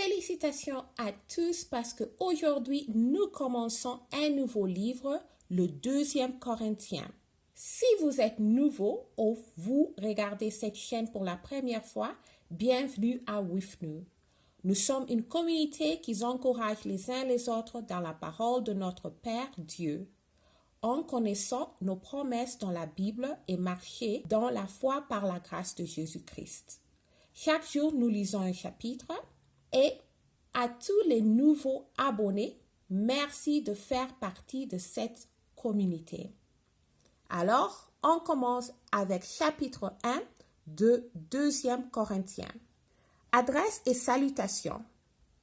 Félicitations à tous parce qu'aujourd'hui, nous commençons un nouveau livre, le 2e Corinthiens. Si vous êtes nouveau ou vous regardez cette chaîne pour la première fois, bienvenue à With Nous. Nous sommes une communauté qui encourage les uns les autres dans la parole de notre Père Dieu, en connaissant nos promesses dans la Bible et marcher dans la foi par la grâce de Jésus-Christ. Chaque jour, nous lisons un chapitre et à tous les nouveaux abonnés, merci de faire partie de cette communauté. Alors, on commence avec chapitre 1 de 2e Corinthiens. Adresse et salutations.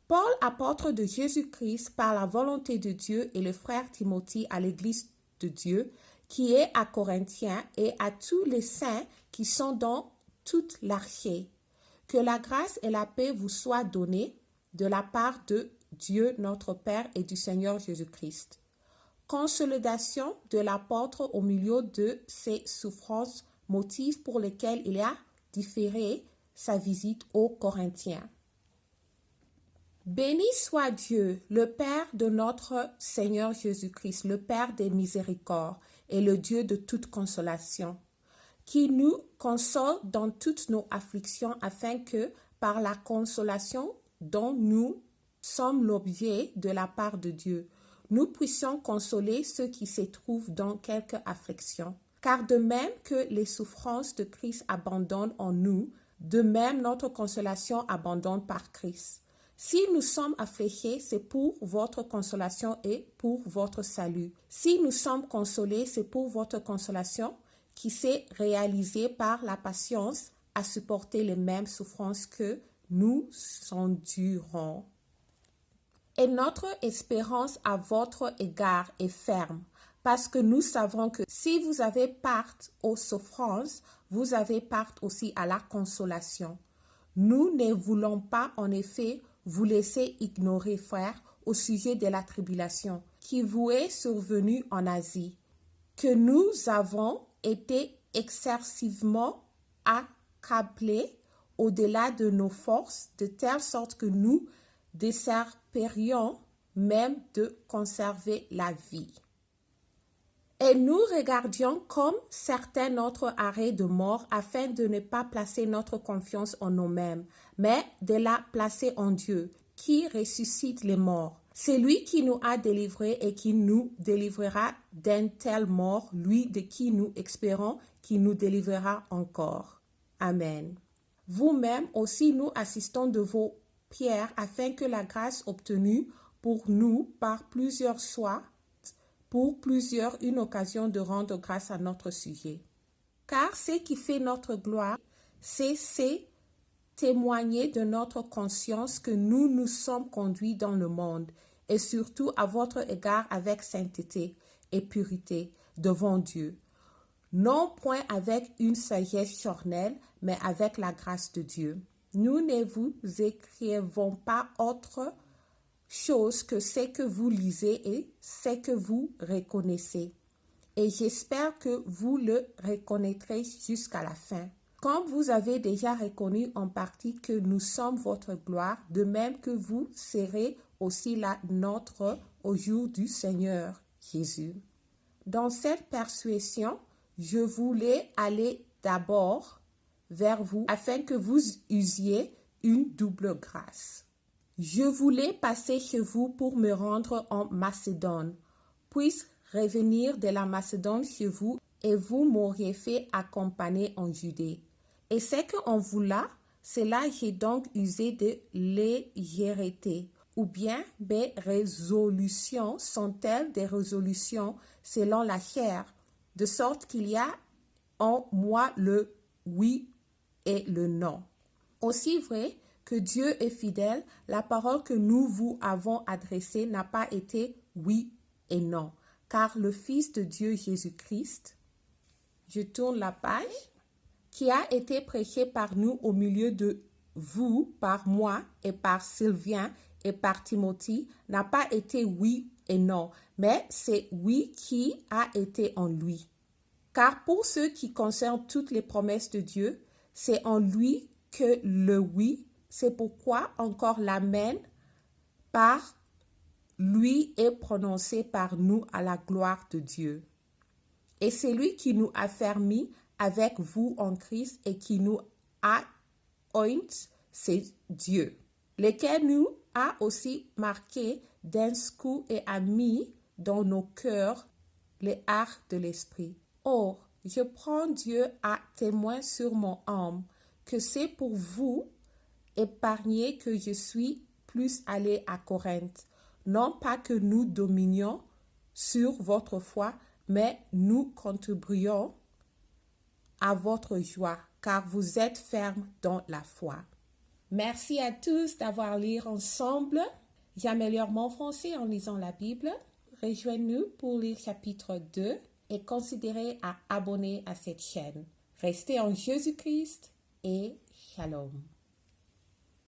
Paul, apôtre de Jésus-Christ par la volonté de Dieu, et le frère Timothée à l'Église de Dieu qui est à Corinthiens et à tous les saints qui sont dans toute l'Archée. Que la grâce et la paix vous soient données de la part de Dieu notre Père et du Seigneur Jésus-Christ. Consolidation de l'apôtre au milieu de ses souffrances, motif pour lesquels il a différé sa visite aux Corinthiens. Béni soit Dieu, le Père de notre Seigneur Jésus-Christ, le Père des miséricordes et le Dieu de toute consolation, qui nous console dans toutes nos afflictions afin que, par la consolation dont nous sommes l'objet de la part de Dieu, nous puissions consoler ceux qui se trouvent dans quelque affliction. Car de même que les souffrances de Christ abondent en nous, de même notre consolation abonde par Christ. Si nous sommes affligés, c'est pour votre consolation et pour votre salut. Si nous sommes consolés, c'est pour votre consolation qui s'est réalisée par la patience à supporter les mêmes souffrances que nous endurons. Et notre espérance à votre égard est ferme, parce que nous savons que si vous avez part aux souffrances, vous avez part aussi à la consolation. Nous ne voulons pas en effet vous laisser ignorer, frères, au sujet de la tribulation qui vous est survenue en Asie, que nous avons été excessivement accablés au-delà de nos forces, de telle sorte que nous désespérions même de conserver la vie. Et nous regardions comme certains notre arrêt de mort afin de ne pas placer notre confiance en nous-mêmes, mais de la placer en Dieu, qui ressuscite les morts. C'est lui qui nous a délivrés et qui nous délivrera d'un tel mort, lui de qui nous espérons qu'il nous délivrera encore. Amen. Vous-même aussi nous assistons de vos prières afin que la grâce obtenue pour nous par plusieurs soit pour plusieurs une occasion de rendre grâce à notre sujet. Car ce qui fait notre gloire, c'est témoigner de notre conscience que nous nous sommes conduits dans le monde, et surtout à votre égard avec sainteté et pureté devant Dieu. Non point avec une sagesse charnelle, mais avec la grâce de Dieu. Nous ne vous écrivons pas autre chose que ce que vous lisez et ce que vous reconnaissez. Et j'espère que vous le reconnaîtrez jusqu'à la fin. Comme vous avez déjà reconnu en partie que nous sommes votre gloire, de même que vous serez aussi la nôtre au jour du Seigneur Jésus. Dans cette persuasion, je voulais aller d'abord vers vous afin que vous usiez une double grâce. Je voulais passer chez vous pour me rendre en Macédoine, puis revenir de la Macédoine chez vous et vous m'auriez fait accompagner en Judée. Et ce qu'on voula, cela j'ai donc usé de légèreté. Ou bien mes résolutions sont-elles des résolutions selon la chair, de sorte qu'il y a en moi le oui et le non. Aussi vrai que Dieu est fidèle, la parole que nous vous avons adressée n'a pas été oui et non, car le Fils de Dieu Jésus-Christ, je tourne la page, qui a été prêché par nous au milieu de vous, par moi et par Sylvain et par Timothée, n'a pas été oui et non, mais c'est oui qui a été en lui. Car pour ce qui concerne toutes les promesses de Dieu, c'est en lui que le oui C'est pourquoi encore l'Amen par lui est prononcé par nous à la gloire de Dieu. Et c'est lui qui nous a fermis avec vous en Christ et qui nous a oint, c'est Dieu, lequel nous a aussi marqué d'un coup et a mis dans nos cœurs les arts de l'esprit. Or, je prends Dieu à témoin sur mon âme, que c'est pour vous épargner que je suis plus allé à Corinthe. Non pas que nous dominions sur votre foi, mais nous contribuons à votre joie, car vous êtes fermes dans la foi. Merci à tous d'avoir lu ensemble. J'améliore mon français en lisant la Bible. Rejoignez-nous pour lire chapitre 2 et considérez à abonner à cette chaîne. Restez en Jésus-Christ et Shalom.